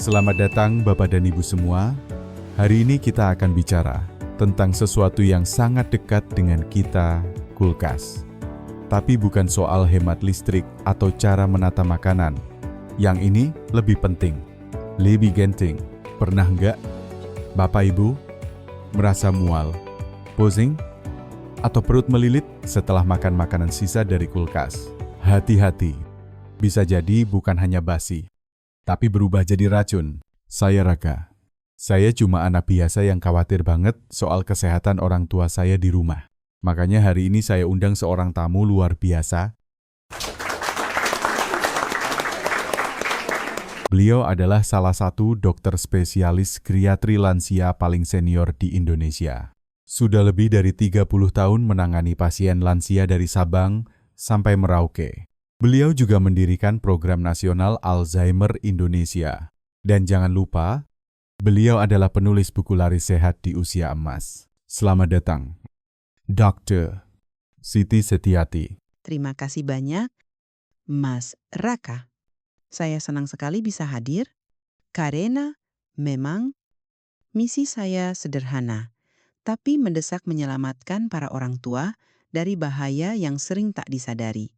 Selamat datang Bapak dan Ibu semua. Hari ini kita akan bicara tentang sesuatu yang sangat dekat dengan kita, kulkas. Tapi bukan soal hemat listrik atau cara menata makanan. Yang ini lebih penting, lebih genting. Pernah nggak Bapak Ibu merasa mual, pusing, atau perut melilit setelah makan makanan sisa dari kulkas? Hati-hati, bisa jadi bukan hanya basi, tapi berubah jadi racun. Saya Raka. Saya cuma anak biasa yang khawatir banget soal kesehatan orang tua saya di rumah. Makanya hari ini saya undang seorang tamu luar biasa. Beliau adalah salah satu dokter spesialis geriatri lansia paling senior di Indonesia. Sudah lebih dari 30 tahun menangani pasien lansia dari Sabang sampai Merauke. Beliau juga mendirikan program nasional Alzheimer Indonesia. Dan jangan lupa, beliau adalah penulis buku lari sehat di usia emas. Selamat datang, Dr. Siti Setiati. Terima kasih banyak, Mas Raka. Saya senang sekali bisa hadir, karena memang misi saya sederhana, tapi mendesak menyelamatkan para orang tua dari bahaya yang sering tak disadari,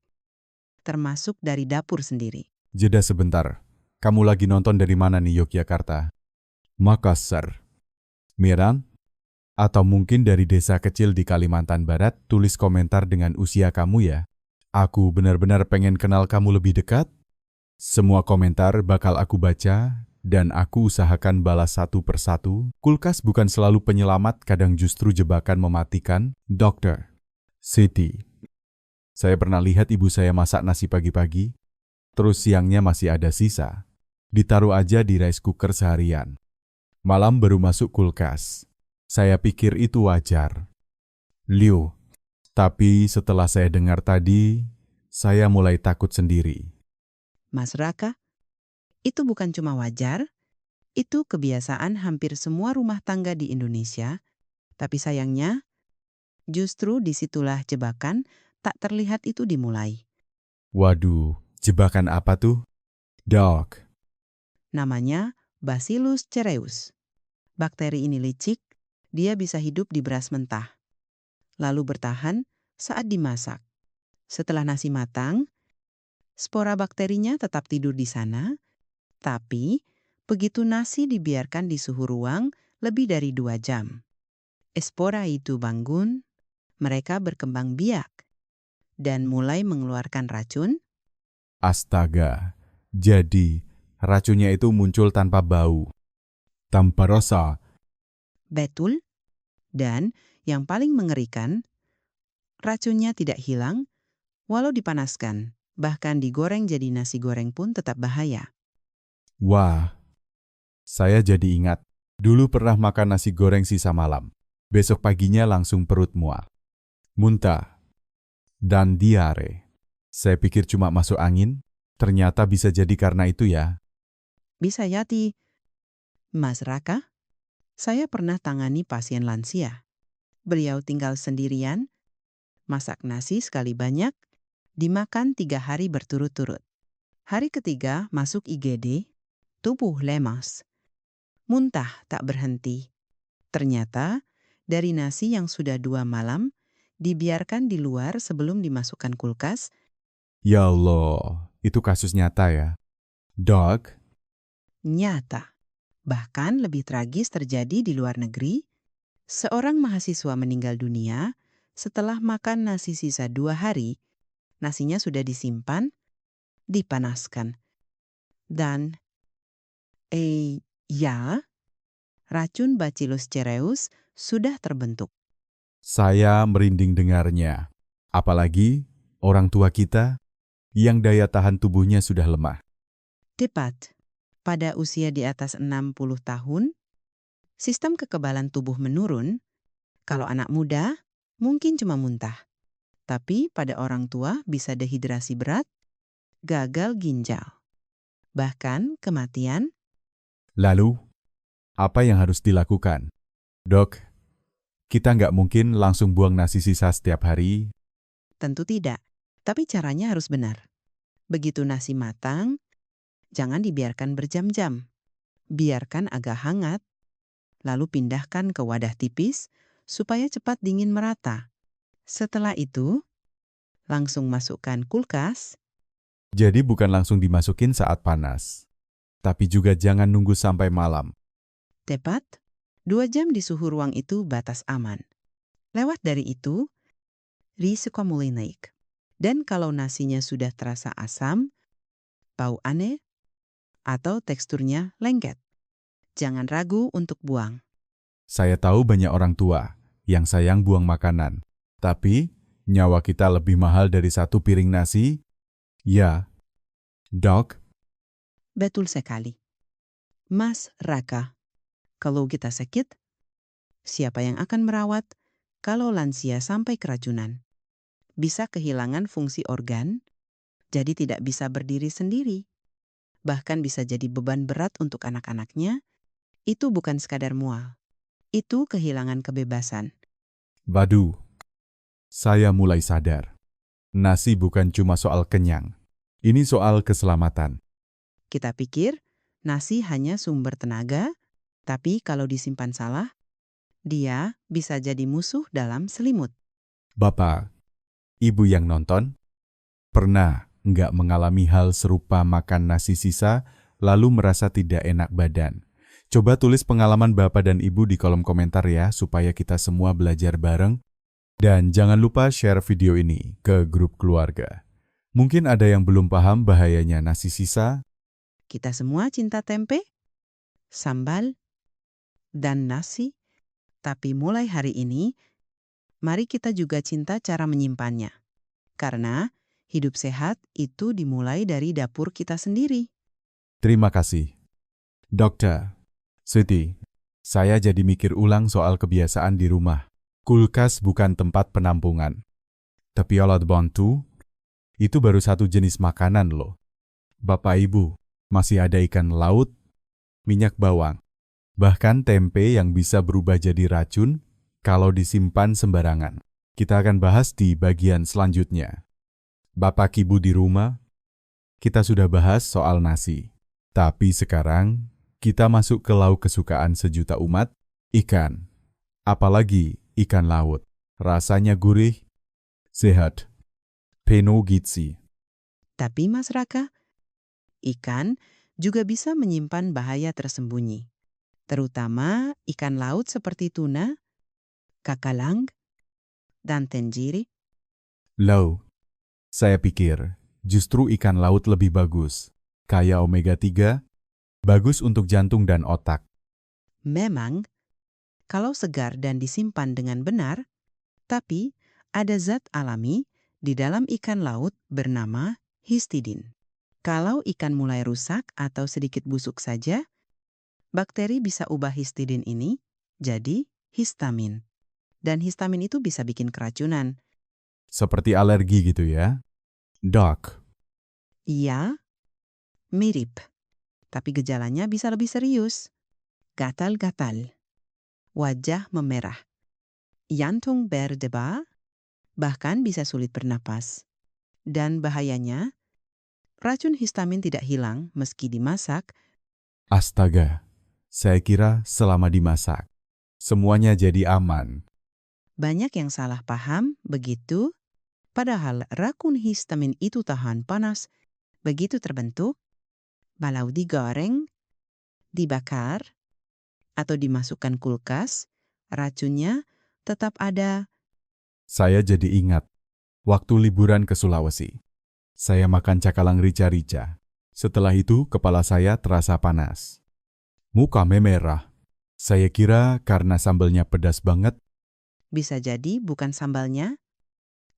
termasuk dari dapur sendiri. Jeda sebentar. Kamu lagi nonton dari mana nih, Yogyakarta? Makassar? Medan? Atau mungkin dari desa kecil di Kalimantan Barat? Tulis komentar dengan usia kamu ya. Aku benar-benar pengen kenal kamu lebih dekat. Semua komentar bakal aku baca, dan aku usahakan balas satu persatu. Kulkas bukan selalu penyelamat, kadang justru jebakan mematikan. Dokter Siti, saya pernah lihat ibu saya masak nasi pagi-pagi, terus siangnya masih ada sisa. Ditaruh aja di rice cooker seharian. Malam baru masuk kulkas. Saya pikir itu wajar. Liu, tapi setelah saya dengar tadi, saya mulai takut sendiri. Mas Raka, itu bukan cuma wajar, itu kebiasaan hampir semua rumah tangga di Indonesia, tapi sayangnya, justru disitulah jebakan tak terlihat itu dimulai. Waduh, jebakan apa tuh? Dok. Namanya Bacillus cereus. Bakteri ini licik, dia bisa hidup di beras mentah, lalu bertahan saat dimasak. Setelah nasi matang, spora bakterinya tetap tidur di sana, tapi begitu nasi dibiarkan di suhu ruang lebih dari 2 jam, spora itu bangun, mereka berkembang biak, dan mulai mengeluarkan racun. Astaga, jadi racunnya itu muncul tanpa bau, tanpa rasa. Betul, dan yang paling mengerikan, racunnya tidak hilang walau dipanaskan, bahkan digoreng jadi nasi goreng pun tetap bahaya. Wah, saya jadi ingat, dulu pernah makan nasi goreng sisa malam. Besok paginya langsung perut mual, muntah, dan diare. Saya pikir cuma masuk angin, ternyata bisa jadi karena itu ya. Bisa jadi. Mas Raka, saya pernah tangani pasien lansia. Beliau tinggal sendirian, masak nasi sekali banyak, dimakan 3 hari berturut-turut. Hari ketiga masuk IGD, tubuh lemas, muntah tak berhenti. Ternyata dari nasi yang sudah 2 malam, dibiarkan di luar sebelum dimasukkan kulkas. Ya Allah, itu kasus nyata ya. Dok, Nyata. Bahkan lebih tragis terjadi di luar negeri. Seorang mahasiswa meninggal dunia setelah makan nasi sisa 2 hari. Nasinya sudah disimpan, dipanaskan. Dan, ya, racun Bacillus cereus sudah terbentuk. saya merinding dengarnya. Apalagi orang tua kita yang daya tahan tubuhnya sudah lemah. Tepat, pada usia di atas 60 tahun, sistem kekebalan tubuh menurun. Kalau anak muda, mungkin cuma muntah. Tapi pada orang tua bisa dehidrasi berat, gagal ginjal, bahkan kematian. Lalu, apa yang harus dilakukan? Dok, kita nggak mungkin langsung buang nasi sisa setiap hari. Tentu tidak, tapi caranya harus benar. Begitu nasi matang, jangan dibiarkan berjam-jam. Biarkan agak hangat, lalu pindahkan ke wadah tipis supaya cepat dingin merata. Setelah itu, langsung masukkan kulkas. Jadi bukan langsung dimasukin saat panas. Tapi juga jangan nunggu sampai malam. Tepat, 2 jam di suhu ruang itu batas aman. Lewat dari itu, risiko mulai naik. Dan kalau nasinya sudah terasa asam, bau aneh, atau teksturnya lengket, jangan ragu untuk buang. Saya tahu banyak orang tua yang sayang buang makanan. Tapi, nyawa kita lebih mahal dari satu piring nasi? Ya. Dok, Betul sekali. Mas Raka, kalau kita sakit, siapa yang akan merawat kalau lansia sampai keracunan? Bisa kehilangan fungsi organ, jadi tidak bisa berdiri sendiri. Bahkan bisa jadi beban berat untuk anak-anaknya. Itu bukan sekadar mual. Itu kehilangan kebebasan. Waduh, saya mulai sadar. Nasi bukan cuma soal kenyang. Ini soal keselamatan. Kita pikir nasi hanya sumber tenaga, tapi kalau disimpan salah, dia bisa jadi musuh dalam selimut. Bapak, Ibu yang nonton, pernah nggak mengalami hal serupa makan nasi sisa lalu merasa tidak enak badan? Coba tulis pengalaman Bapak dan Ibu di kolom komentar ya, supaya kita semua belajar bareng. Dan jangan lupa share video ini ke grup keluarga. Mungkin ada yang belum paham bahayanya nasi sisa. Kita semua cinta tempe, sambal, dan nasi. Tapi mulai hari ini, mari kita juga cinta cara menyimpannya. Karena hidup sehat itu dimulai dari dapur kita sendiri. Terima kasih. Dokter, Siti, saya jadi mikir ulang soal kebiasaan di rumah. Kulkas bukan tempat penampungan. Tapi alat bantu, itu baru satu jenis makanan loh. Bapak Ibu, masih ada ikan laut, minyak bawang, bahkan tempe yang bisa berubah jadi racun kalau disimpan sembarangan. Kita akan bahas di bagian selanjutnya. Bapak Ibu di rumah, kita sudah bahas soal nasi. Tapi sekarang, kita masuk ke lauk kesukaan sejuta umat, ikan. Apalagi ikan laut. Rasanya gurih, sehat, penuh gizi. Tapi Mas Raka, ikan juga bisa menyimpan bahaya tersembunyi. Terutama ikan laut seperti tuna, kakalang, dan tenjiri. Loh, saya pikir justru ikan laut lebih bagus. Kaya omega 3, bagus untuk jantung dan otak. Memang, kalau segar dan disimpan dengan benar, tapi ada zat alami di dalam ikan laut bernama histidin. Kalau ikan mulai rusak atau sedikit busuk saja, bakteri bisa ubah histidin ini jadi histamin. Dan histamin itu bisa bikin keracunan. Seperti alergi gitu ya. Dok, Iya, mirip. Tapi gejalanya bisa lebih serius. Gatal-gatal. Wajah memerah. Jantung berdebar. Bahkan bisa sulit bernapas. Dan bahayanya, racun histamin tidak hilang meski dimasak. astaga, saya kira selama dimasak, semuanya jadi aman. Banyak yang salah paham begitu, padahal racun histamin itu tahan panas. Begitu terbentuk, walau digoreng, dibakar, atau dimasukkan kulkas, racunnya tetap ada. Saya jadi ingat, waktu liburan ke Sulawesi, saya makan cakalang rica-rica. Setelah itu, kepala saya terasa panas. Muka memerah. Saya kira karena sambalnya pedas banget. Bisa jadi bukan sambalnya,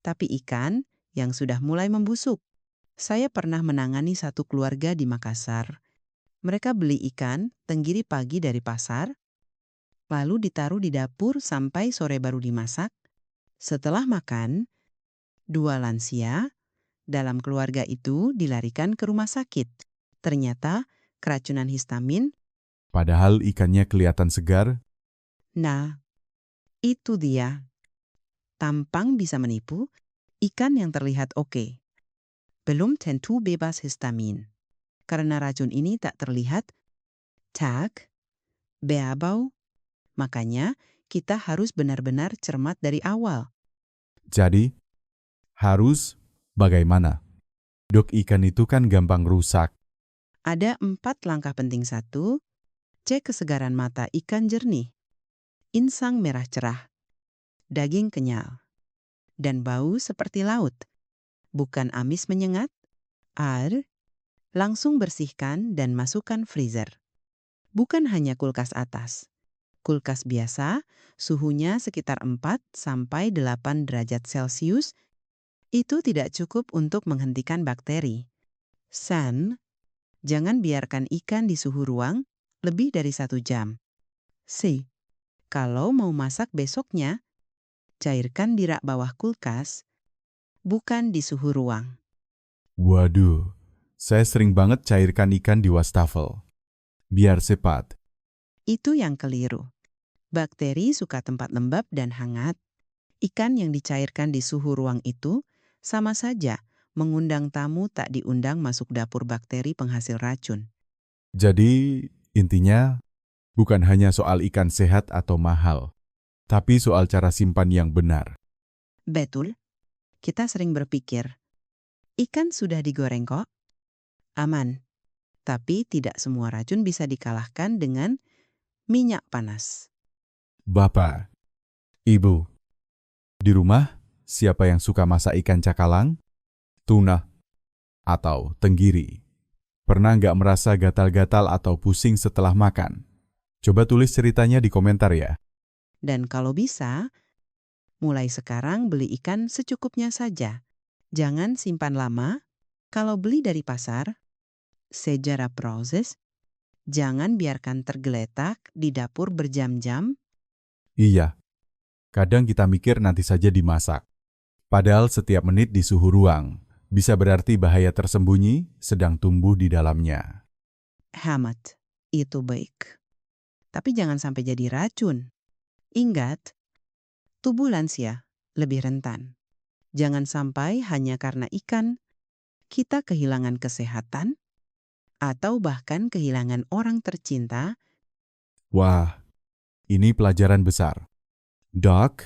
tapi ikan yang sudah mulai membusuk. Saya pernah menangani satu keluarga di Makassar. Mereka beli ikan tenggiri pagi dari pasar, lalu ditaruh di dapur sampai sore baru dimasak. Setelah makan, 2 lansia dalam keluarga itu dilarikan ke rumah sakit. Ternyata keracunan histamin. Padahal ikannya kelihatan segar. Nah, itu dia. Tampang bisa menipu, ikan yang terlihat oke. Belum tentu bebas histamin. Karena racun ini tak terlihat, Tak, beabau. Makanya kita harus benar-benar cermat dari awal. Jadi, harus bagaimana? Dok, ikan itu kan gampang rusak. Ada 4 langkah penting. 1, cek kesegaran mata ikan jernih. Insang merah cerah. Daging kenyal. Dan bau seperti laut. Bukan amis menyengat. Langsung bersihkan dan masukkan freezer. Bukan hanya kulkas atas. Kulkas biasa, suhunya sekitar 4-8 derajat Celcius, itu tidak cukup untuk menghentikan bakteri. Jangan biarkan ikan di suhu ruang lebih dari 1 jam. Kalau mau masak besoknya, cairkan di rak bawah kulkas, bukan di suhu ruang. Waduh, saya sering banget cairkan ikan di wastafel. Biar cepat. Itu yang keliru. Bakteri suka tempat lembab dan hangat. Ikan yang dicairkan di suhu ruang itu sama saja mengundang tamu tak diundang masuk dapur bakteri penghasil racun. Jadi, intinya bukan hanya soal ikan sehat atau mahal, tapi soal cara simpan yang benar. Betul, kita sering berpikir, ikan sudah digoreng kok, aman. Tapi tidak semua racun bisa dikalahkan dengan minyak panas. Bapak, Ibu, di rumah siapa yang suka masak ikan cakalang, tuna, atau tenggiri? Pernah nggak merasa gatal-gatal atau pusing setelah makan? Coba tulis ceritanya di komentar ya. Dan kalau bisa, mulai sekarang beli ikan secukupnya saja. Jangan simpan lama. Kalau beli dari pasar, sejarah proses, jangan biarkan tergeletak di dapur berjam-jam. Iya, kadang kita mikir nanti saja dimasak. Padahal setiap menit di suhu ruang bisa berarti bahaya tersembunyi sedang tumbuh di dalamnya. Hemat, itu baik. Tapi jangan sampai jadi racun. Ingat, tubuh lansia lebih rentan. Jangan sampai hanya karena ikan, kita kehilangan kesehatan, atau bahkan kehilangan orang tercinta. Wah, ini pelajaran besar. Dok,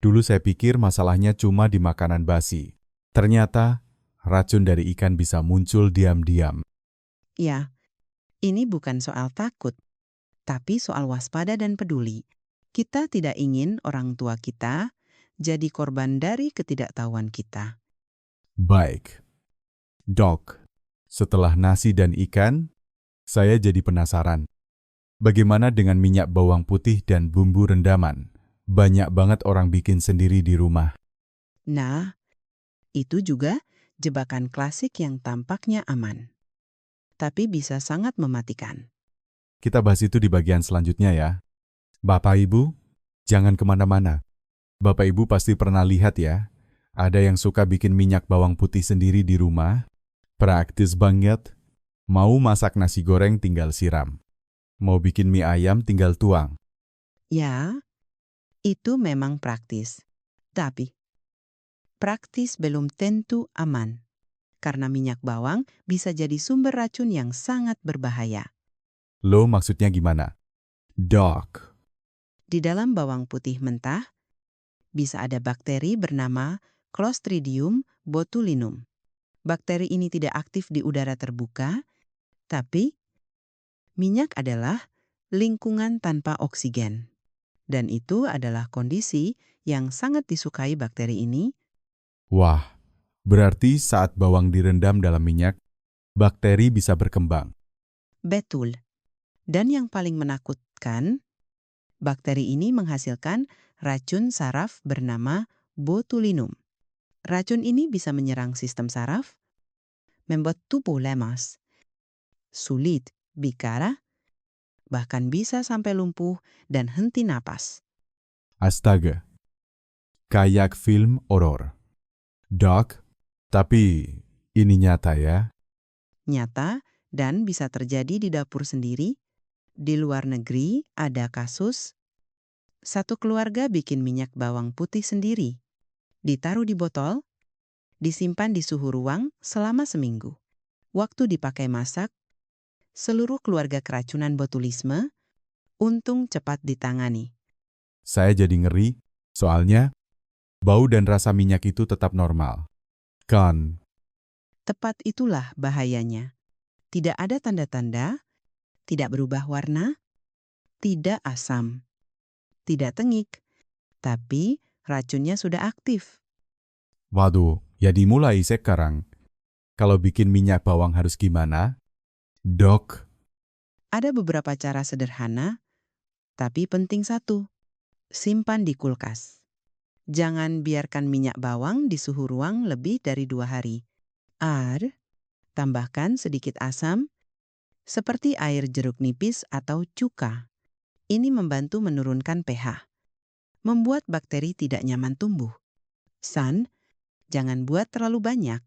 dulu saya pikir masalahnya cuma di makanan basi. Ternyata racun dari ikan bisa muncul diam-diam. Ya, ini bukan soal takut, tapi soal waspada dan peduli. Kita tidak ingin orang tua kita jadi korban dari ketidaktahuan kita. Baik. Dok, setelah nasi dan ikan, saya jadi penasaran. Bagaimana dengan minyak bawang putih dan bumbu rendaman? Banyak banget orang bikin sendiri di rumah. Nah, itu juga jebakan klasik yang tampaknya aman, tapi bisa sangat mematikan. Kita bahas itu di bagian selanjutnya ya. Bapak Ibu, jangan kemana-mana. Bapak Ibu pasti pernah lihat ya, ada yang suka bikin minyak bawang putih sendiri di rumah. Praktis banget. Mau masak nasi goreng tinggal siram. Mau bikin mie ayam tinggal tuang. Ya, itu memang praktis. Tapi, praktis belum tentu aman. Karena minyak bawang bisa jadi sumber racun yang sangat berbahaya. Lo maksudnya gimana? Dok. Di dalam bawang putih mentah, bisa ada bakteri bernama Clostridium botulinum. Bakteri ini tidak aktif di udara terbuka, tapi minyak adalah lingkungan tanpa oksigen. Dan itu adalah kondisi yang sangat disukai bakteri ini. Wah, berarti saat bawang direndam dalam minyak, bakteri bisa berkembang. Betul. Dan yang paling menakutkan, bakteri ini menghasilkan racun saraf bernama botulinum. Racun ini bisa menyerang sistem saraf, membuat tubuh lemas, sulit bicara, bahkan bisa sampai lumpuh dan henti napas. Astaga. Kayak film horor. Dok, tapi ini nyata ya. Nyata dan bisa terjadi di dapur sendiri. Di luar negeri ada kasus, satu keluarga bikin minyak bawang putih sendiri. Ditaruh di botol, disimpan di suhu ruang selama seminggu. Waktu dipakai masak, seluruh keluarga keracunan botulisme untung cepat ditangani. Saya jadi ngeri, soalnya bau dan rasa minyak itu tetap normal. Kan, Tepat itulah bahayanya. Tidak ada tanda-tanda, tidak berubah warna, tidak asam, tidak tengik, tapi racunnya sudah aktif. waduh, ya dimulai sekarang. Kalau bikin minyak bawang harus gimana? Dok, Ada beberapa cara sederhana, tapi penting satu, simpan di kulkas. Jangan biarkan minyak bawang di suhu ruang lebih dari 2 hari. Tambahkan sedikit asam, seperti air jeruk nipis atau cuka. Ini membantu menurunkan pH, membuat bakteri tidak nyaman tumbuh. Jangan buat terlalu banyak.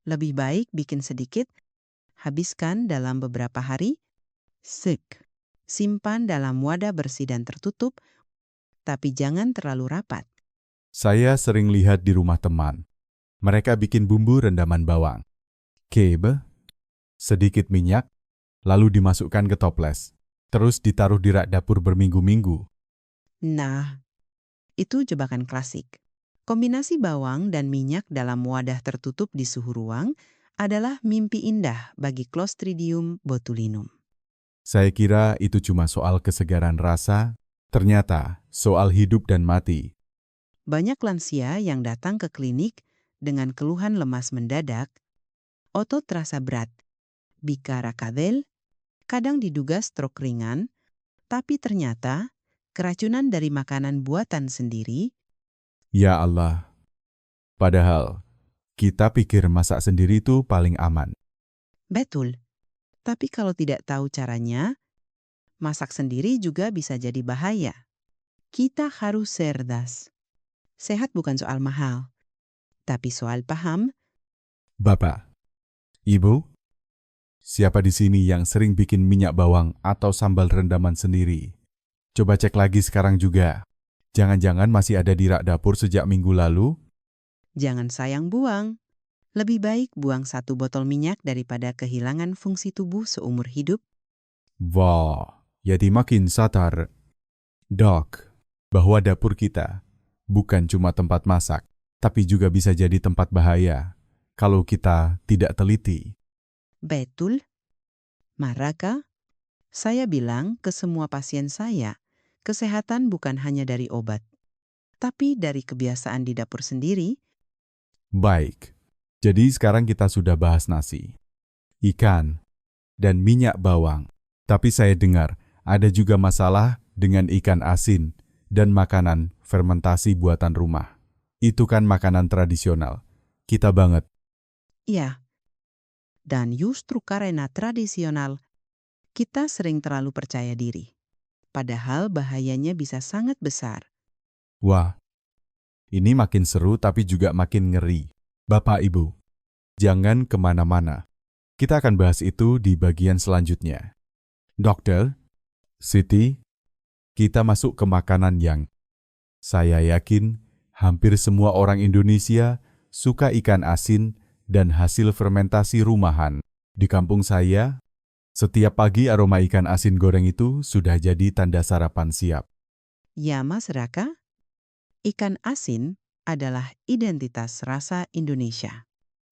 Lebih baik bikin sedikit, habiskan dalam beberapa hari. Simpan dalam wadah bersih dan tertutup, tapi jangan terlalu rapat. saya sering lihat di rumah teman. Mereka bikin bumbu rendaman bawang. Kebe, sedikit minyak, lalu dimasukkan ke toples. Terus ditaruh di rak dapur berminggu-minggu. Nah, itu jebakan klasik. Kombinasi bawang dan minyak dalam wadah tertutup di suhu ruang adalah mimpi indah bagi Clostridium botulinum. Saya kira itu cuma soal kesegaran rasa, ternyata soal hidup dan mati. Banyak lansia yang datang ke klinik dengan keluhan lemas mendadak, otot terasa berat, bicara kadel, kadang diduga stroke ringan, tapi ternyata keracunan dari makanan buatan sendiri. Ya Allah. Padahal, kita pikir masak sendiri itu paling aman. Betul, tapi kalau tidak tahu caranya, masak sendiri juga bisa jadi bahaya. Kita harus cerdas. Sehat bukan soal mahal, tapi soal paham. Bapak, Ibu, siapa di sini yang sering bikin minyak bawang atau sambal rendaman sendiri? Coba cek lagi sekarang juga. Jangan-jangan masih ada di rak dapur sejak minggu lalu? Jangan sayang buang. Lebih baik buang 1 botol minyak daripada kehilangan fungsi tubuh seumur hidup. Wah, jadi makin sadar. Dok, bahwa dapur kita bukan cuma tempat masak, tapi juga bisa jadi tempat bahaya kalau kita tidak teliti. Betul. Maraka, saya bilang ke semua pasien saya, kesehatan bukan hanya dari obat, tapi dari kebiasaan di dapur sendiri. Baik, jadi sekarang kita sudah bahas nasi, ikan, dan minyak bawang. Tapi saya dengar ada juga masalah dengan ikan asin dan makanan fermentasi buatan rumah. Itu kan makanan tradisional. Kita banget. Ya, dan justru karena tradisional, kita sering terlalu percaya diri. Padahal bahayanya bisa sangat besar. Wah, ini makin seru tapi juga makin ngeri. Bapak Ibu, jangan kemana-mana. Kita akan bahas itu di bagian selanjutnya. Dokter, Siti, kita masuk ke makanan yang saya yakin hampir semua orang Indonesia suka ikan asin dan hasil fermentasi rumahan. Di kampung saya, setiap pagi aroma ikan asin goreng itu sudah jadi tanda sarapan siap. Ya, Mas Raka, ikan asin adalah identitas rasa Indonesia.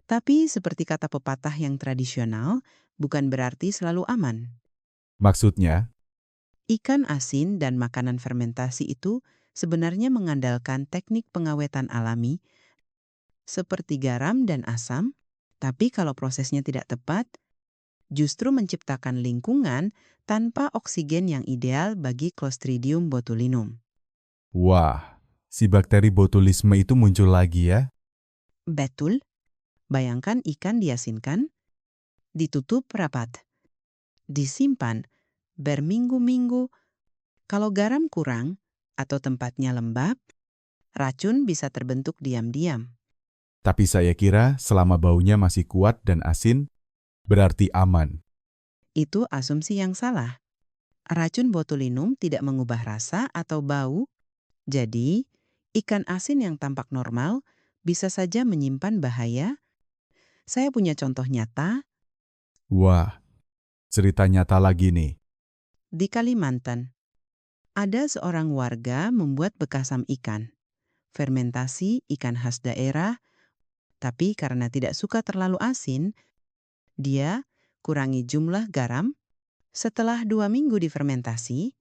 Tapi seperti kata pepatah yang tradisional, bukan berarti selalu aman. Maksudnya, Ikan asin dan makanan fermentasi itu sebenarnya mengandalkan teknik pengawetan alami seperti garam dan asam, tapi kalau prosesnya tidak tepat, justru menciptakan lingkungan tanpa oksigen yang ideal bagi Clostridium botulinum. wah, si bakteri botulisme itu muncul lagi ya? Betul, bayangkan ikan diasinkan, ditutup rapat, disimpan berminggu-minggu. Kalau garam kurang atau tempatnya lembab, racun bisa terbentuk diam-diam. Tapi saya kira selama baunya masih kuat dan asin, berarti aman. Itu asumsi yang salah. Racun botulinum tidak mengubah rasa atau bau, jadi ikan asin yang tampak normal bisa saja menyimpan bahaya. Saya punya contoh nyata. Wah, Cerita nyata lagi nih. Di Kalimantan, ada seorang warga membuat bekasam ikan. Fermentasi ikan khas daerah, tapi karena tidak suka terlalu asin, dia kurangi jumlah garam. Setelah 2 minggu difermentasi,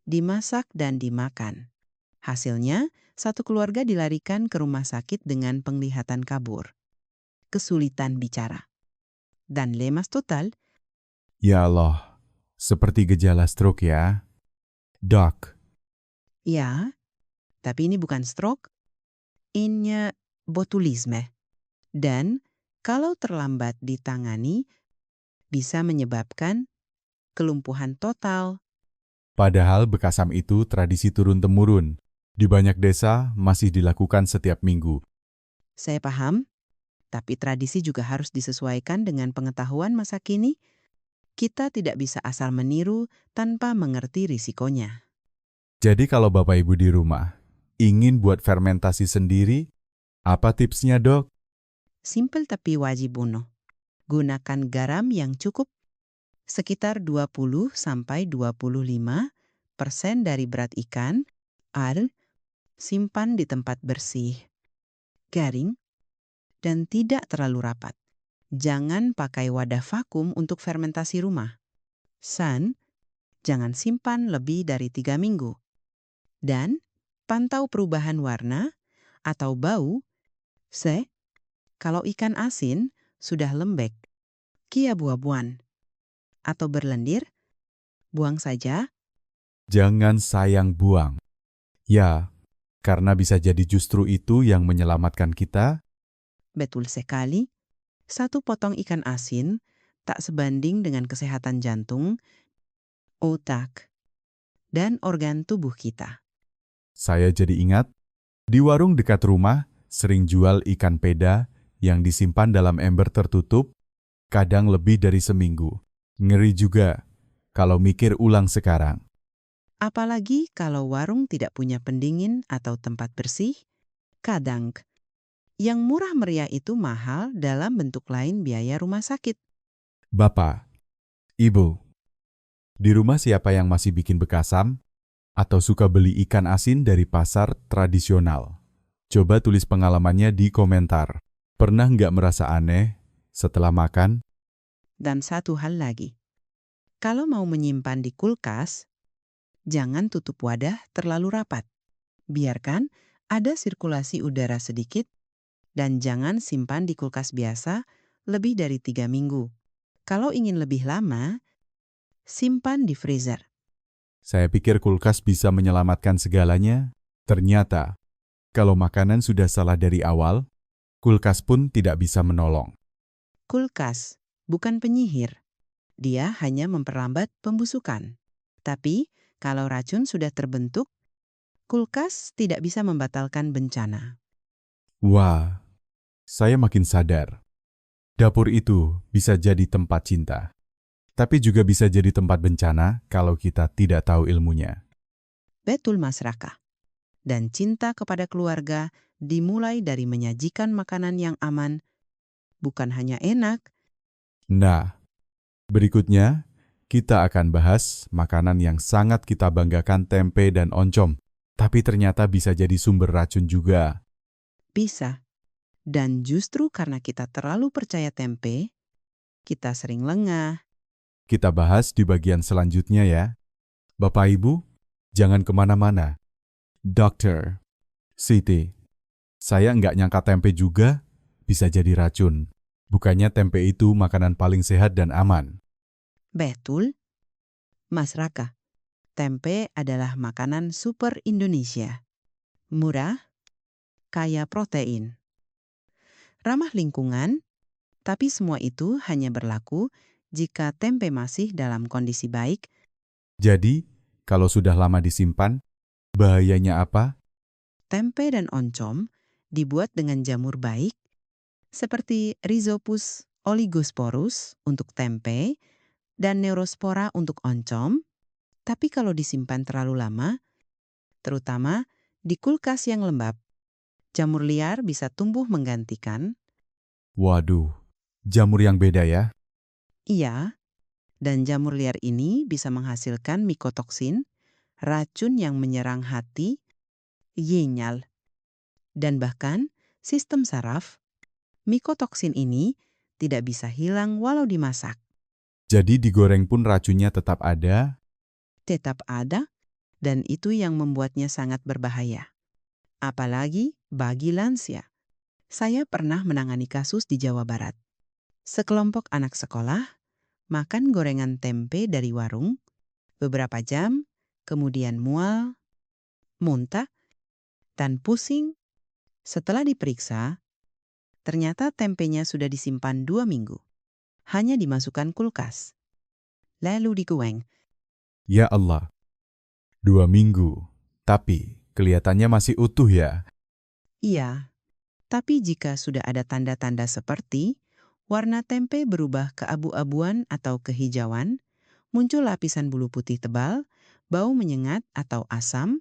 dimasak dan dimakan. Hasilnya, satu keluarga dilarikan ke rumah sakit dengan penglihatan kabur, kesulitan bicara, dan lemas total. Ya Allah, seperti gejala stroke ya. Dok, Ya, tapi ini bukan stroke, ini botulisme. Dan kalau terlambat ditangani, bisa menyebabkan kelumpuhan total. padahal bekasam itu tradisi turun-temurun. Di banyak desa masih dilakukan setiap minggu. Saya paham, tapi tradisi juga harus disesuaikan dengan pengetahuan masa kini. Kita tidak bisa asal meniru tanpa mengerti risikonya. Jadi kalau Bapak Ibu di rumah ingin buat fermentasi sendiri, apa tipsnya dok? Simpel tapi wajib bunuh. Gunakan garam yang cukup, sekitar 20-25% dari berat ikan. Simpan di tempat bersih, garing, dan tidak terlalu rapat. Jangan pakai wadah vakum untuk fermentasi rumah. Jangan simpan lebih dari 3 minggu. Dan pantau perubahan warna atau bau. Kalau ikan asin sudah lembek, kia buah-buahan, atau berlendir, buang saja. Jangan sayang buang. Ya, karena bisa jadi justru itu yang menyelamatkan kita. Betul sekali, satu potong ikan asin tak sebanding dengan kesehatan jantung, otak, dan organ tubuh kita. Saya jadi ingat, di warung dekat rumah sering jual ikan peda yang disimpan dalam ember tertutup, kadang lebih dari seminggu. Ngeri juga kalau mikir ulang sekarang. Apalagi kalau warung tidak punya pendingin atau tempat bersih, kadang yang murah meriah itu mahal dalam bentuk lain biaya rumah sakit. Bapak, Ibu, di rumah siapa yang masih bikin bekasam atau suka beli ikan asin dari pasar tradisional? Coba tulis pengalamannya di komentar. Pernah nggak merasa aneh setelah makan? Dan satu hal lagi, kalau mau menyimpan di kulkas, jangan tutup wadah terlalu rapat. Biarkan ada sirkulasi udara sedikit dan jangan simpan di kulkas biasa lebih dari 3 minggu. Kalau ingin lebih lama, simpan di freezer. Saya pikir kulkas bisa menyelamatkan segalanya. Ternyata, kalau makanan sudah salah dari awal, kulkas pun tidak bisa menolong. Kulkas bukan penyihir. Dia hanya memperlambat pembusukan. Tapi, kalau racun sudah terbentuk, kulkas tidak bisa membatalkan bencana. Wah, saya makin sadar. Dapur itu bisa jadi tempat cinta, tapi juga bisa jadi tempat bencana kalau kita tidak tahu ilmunya. Betul Mas Raka. Dan cinta kepada keluarga dimulai dari menyajikan makanan yang aman, bukan hanya enak. Nah, berikutnya kita akan bahas makanan yang sangat kita banggakan, tempe dan oncom, tapi ternyata bisa jadi sumber racun juga. Bisa. Dan justru karena kita terlalu percaya tempe, kita sering lengah. Kita bahas di bagian selanjutnya ya. Bapak Ibu, jangan kemana-mana. Dokter, Siti, saya nggak nyangka tempe juga bisa jadi racun. Bukannya tempe itu makanan paling sehat dan aman. Betul, Mas Raka. Tempe adalah makanan super Indonesia. Murah, kaya protein, ramah lingkungan, tapi semua itu hanya berlaku jika tempe masih dalam kondisi baik. Jadi, kalau sudah lama disimpan, bahayanya apa? Tempe dan oncom dibuat dengan jamur baik, seperti Rhizopus oligosporus untuk tempe dan Neurospora untuk oncom. Tapi kalau disimpan terlalu lama, terutama di kulkas yang lembab, jamur liar bisa tumbuh menggantikan. Waduh, jamur yang beda ya? Iya, Dan jamur liar ini bisa menghasilkan mikotoksin, racun yang menyerang hati, yenyal. Dan bahkan sistem saraf, mikotoksin ini tidak bisa hilang walau dimasak. Jadi digoreng pun racunnya tetap ada. Tetap ada, dan itu yang membuatnya sangat berbahaya. Apalagi bagi lansia. Saya pernah menangani kasus di Jawa Barat. Sekelompok anak sekolah makan gorengan tempe dari warung, beberapa jam, kemudian mual, muntah, dan pusing. Setelah diperiksa, ternyata tempenya sudah disimpan 2 minggu. Hanya dimasukkan kulkas. Lalu digoreng. Ya Allah, 2 minggu. Tapi kelihatannya masih utuh ya. Iya, tapi jika sudah ada tanda-tanda seperti warna tempe berubah ke abu-abuan atau kehijauan, muncul lapisan bulu putih tebal, bau menyengat atau asam,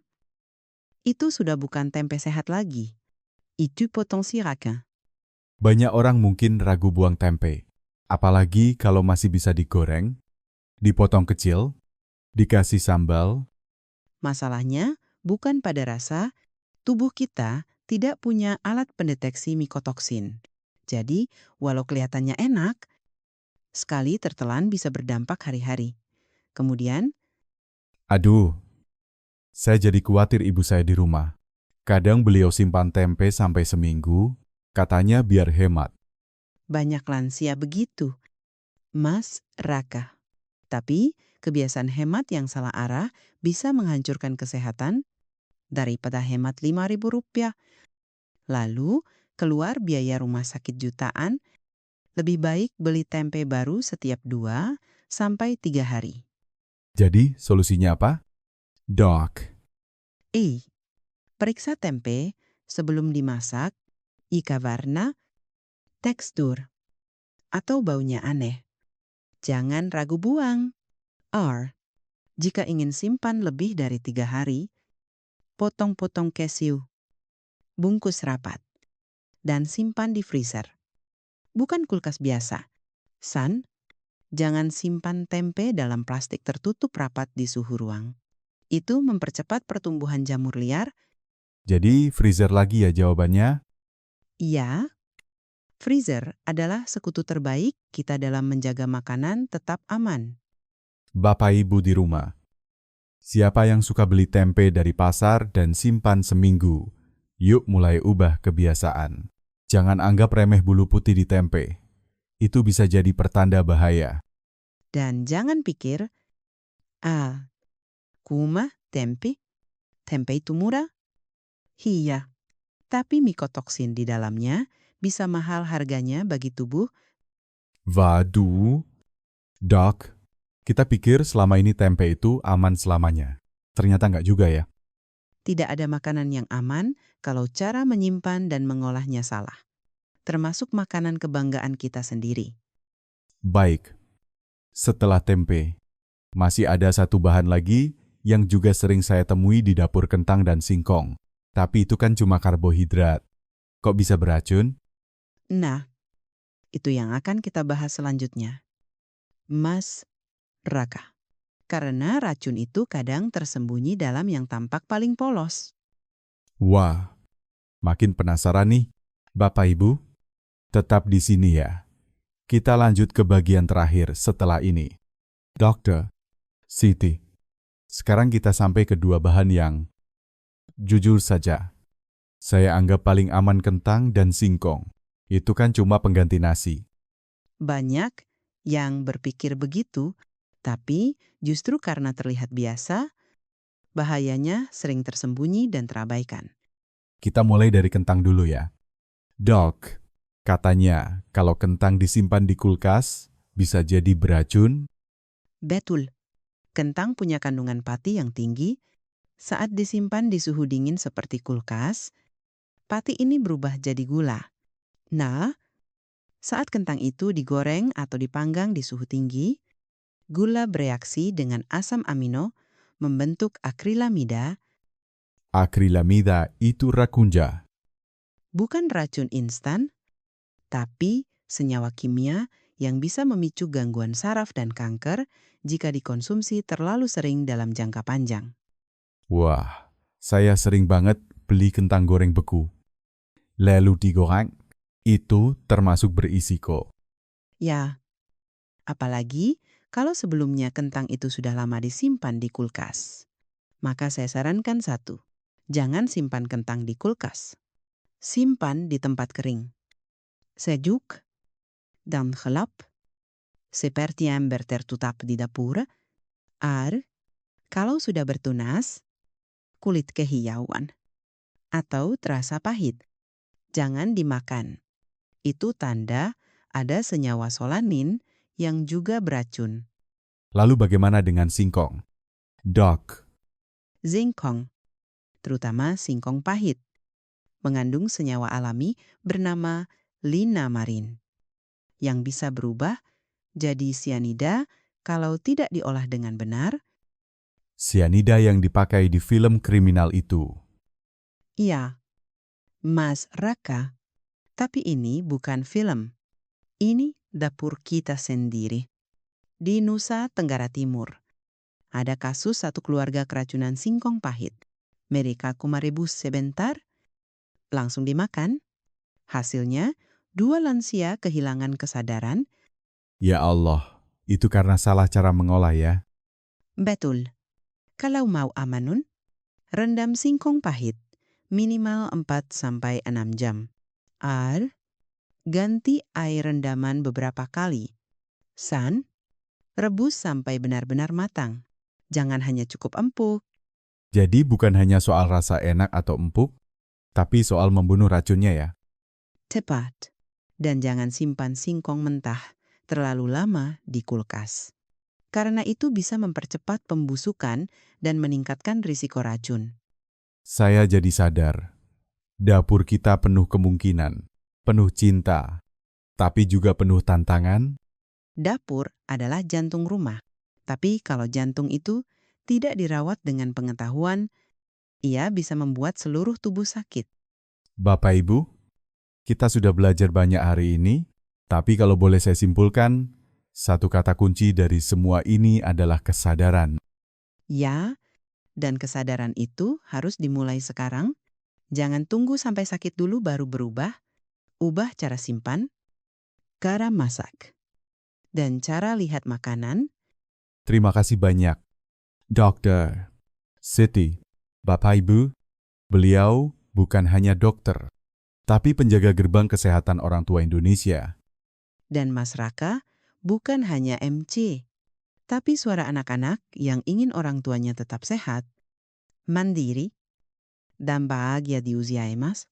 itu sudah bukan tempe sehat lagi. Itu potensi rakin. Banyak orang mungkin ragu buang tempe. Apalagi kalau masih bisa digoreng, dipotong kecil, dikasih sambal. Masalahnya bukan pada rasa, tubuh kita tidak punya alat pendeteksi mikotoksin. Jadi, walau kelihatannya enak, sekali tertelan bisa berdampak hari-hari. Kemudian, Aduh, saya jadi khawatir ibu saya di rumah. Kadang beliau simpan tempe sampai seminggu, katanya biar hemat. banyak lansia begitu. Mas Raka. Tapi, kebiasaan hemat yang salah arah bisa menghancurkan kesehatan daripada hemat Rp5.000. Lalu, keluar biaya rumah sakit jutaan, lebih baik beli tempe baru setiap 2 sampai 3 hari. Jadi, solusinya apa? Doc, Periksa tempe sebelum dimasak, jika warna, tekstur, atau baunya aneh. Jangan ragu buang. Jika ingin simpan lebih dari 3 hari, potong-potong keju, bungkus rapat, dan simpan di freezer. Bukan kulkas biasa. Jangan simpan tempe dalam plastik tertutup rapat di suhu ruang. Itu mempercepat pertumbuhan jamur liar. jadi freezer lagi ya jawabannya? Iya, freezer adalah sekutu terbaik kita dalam menjaga makanan tetap aman. Bapak Ibu di rumah, siapa yang suka beli tempe dari pasar dan simpan seminggu? Yuk mulai ubah kebiasaan. Jangan anggap remeh bulu putih di tempe. Itu bisa jadi pertanda bahaya. Dan jangan pikir, kuma tempe itu murah. Iya, tapi mikotoksin di dalamnya bisa mahal harganya bagi tubuh. Waduh, Doc, kita pikir selama ini tempe itu aman selamanya. Ternyata nggak juga ya. Tidak ada makanan yang aman kalau cara menyimpan dan mengolahnya salah. Termasuk makanan kebanggaan kita sendiri. Baik, setelah tempe, masih ada satu bahan lagi yang juga sering saya temui di dapur kentang dan singkong. Tapi itu kan cuma karbohidrat. Kok bisa beracun? Nah, itu yang akan kita bahas selanjutnya. Mas Raka. Karena racun itu kadang tersembunyi dalam yang tampak paling polos. Wah, makin penasaran nih. Bapak Ibu, tetap di sini ya. Kita lanjut ke bagian terakhir setelah ini. Dokter, Siti, sekarang kita sampai ke 2 bahan yang, jujur saja, saya anggap paling aman kentang dan singkong. Itu kan cuma pengganti nasi. Banyak yang berpikir begitu, tapi justru karena terlihat biasa, bahayanya sering tersembunyi dan terabaikan. Kita mulai dari kentang dulu ya. Dok, katanya kalau kentang disimpan di kulkas, bisa jadi beracun. Betul, kentang punya kandungan pati yang tinggi. Saat disimpan di suhu dingin seperti kulkas, pati ini berubah jadi gula. Nah, saat kentang itu digoreng atau dipanggang di suhu tinggi, gula bereaksi dengan asam amino membentuk akrilamida, Akrilamida itu rakunja. bukan racun instan, tapi senyawa kimia yang bisa memicu gangguan saraf dan kanker jika dikonsumsi terlalu sering dalam jangka panjang. Wah, saya sering banget beli kentang goreng beku. Lalu digoreng, itu termasuk berisiko. Ya, apalagi kalau sebelumnya kentang itu sudah lama disimpan di kulkas. Maka saya sarankan satu, jangan simpan kentang di kulkas. Simpan di tempat kering. Sejuk dan gelap, seperti ember tertutup di dapur. Kalau sudah bertunas, kulit kehijauan, atau terasa pahit, jangan dimakan. Itu tanda ada senyawa solanin yang juga beracun. Lalu bagaimana dengan singkong? Dok, Singkong, terutama singkong pahit, mengandung senyawa alami bernama linamarin, yang bisa berubah jadi sianida kalau tidak diolah dengan benar. sianida yang dipakai di film kriminal itu. Iya, Mas Raka, tapi ini bukan film. Ini dapur kita sendiri. Di Nusa Tenggara Timur, ada kasus satu keluarga keracunan singkong pahit. Mereka kumarebus sebentar, langsung dimakan. Hasilnya, 2 lansia kehilangan kesadaran. Ya Allah, itu karena salah cara mengolah ya. Betul. Kalau mau amanun, rendam singkong pahit minimal 4-6 jam. Ganti air rendaman beberapa kali. Rebus sampai benar-benar matang. Jangan hanya cukup empuk. Jadi bukan hanya soal rasa enak atau empuk, tapi soal membunuh racunnya ya. Tepat. Dan jangan simpan singkong mentah terlalu lama di kulkas. Karena itu bisa mempercepat pembusukan dan meningkatkan risiko racun. Saya jadi sadar, dapur kita penuh kemungkinan, penuh cinta, tapi juga penuh tantangan. Dapur adalah jantung rumah. Tapi kalau jantung itu tidak dirawat dengan pengetahuan, ia bisa membuat seluruh tubuh sakit. Bapak Ibu, kita sudah belajar banyak hari ini, tapi kalau boleh saya simpulkan, satu kata kunci dari semua ini adalah kesadaran. Ya, dan kesadaran itu harus dimulai sekarang. Jangan tunggu sampai sakit dulu baru berubah. Ubah cara simpan, cara masak, dan cara lihat makanan. Terima kasih banyak, Dr. Siti. Bapak Ibu, beliau bukan hanya dokter, tapi penjaga gerbang kesehatan orang tua Indonesia. Dan Mas Raka bukan hanya MC, tapi suara anak-anak yang ingin orang tuanya tetap sehat, mandiri, dan bahagia di usia emas.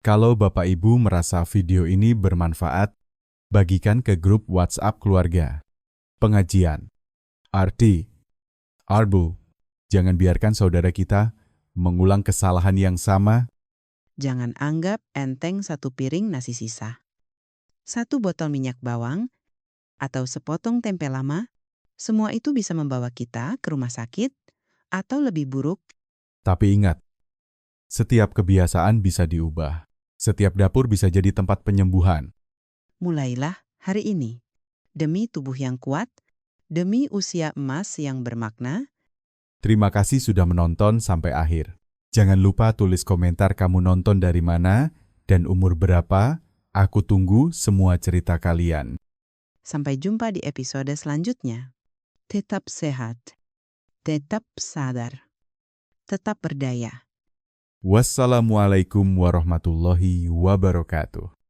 Kalau Bapak Ibu merasa video ini bermanfaat, bagikan ke grup WhatsApp keluarga. Pengajian. Arti. Arbu. Jangan biarkan saudara kita mengulang kesalahan yang sama. Jangan anggap enteng satu piring nasi sisa. 1 botol minyak bawang, atau sepotong tempe lama, semua itu bisa membawa kita ke rumah sakit, atau lebih buruk, Tapi ingat, setiap kebiasaan bisa diubah. Setiap dapur bisa jadi tempat penyembuhan. mulailah hari ini. Demi tubuh yang kuat, demi usia emas yang bermakna. Terima kasih sudah menonton sampai akhir. Jangan lupa tulis komentar kamu nonton dari mana dan umur berapa. Aku tunggu semua cerita kalian. Sampai jumpa di episode selanjutnya. Tetap sehat, tetap sadar, tetap berdaya. Wassalamualaikum warahmatullahi wabarakatuh.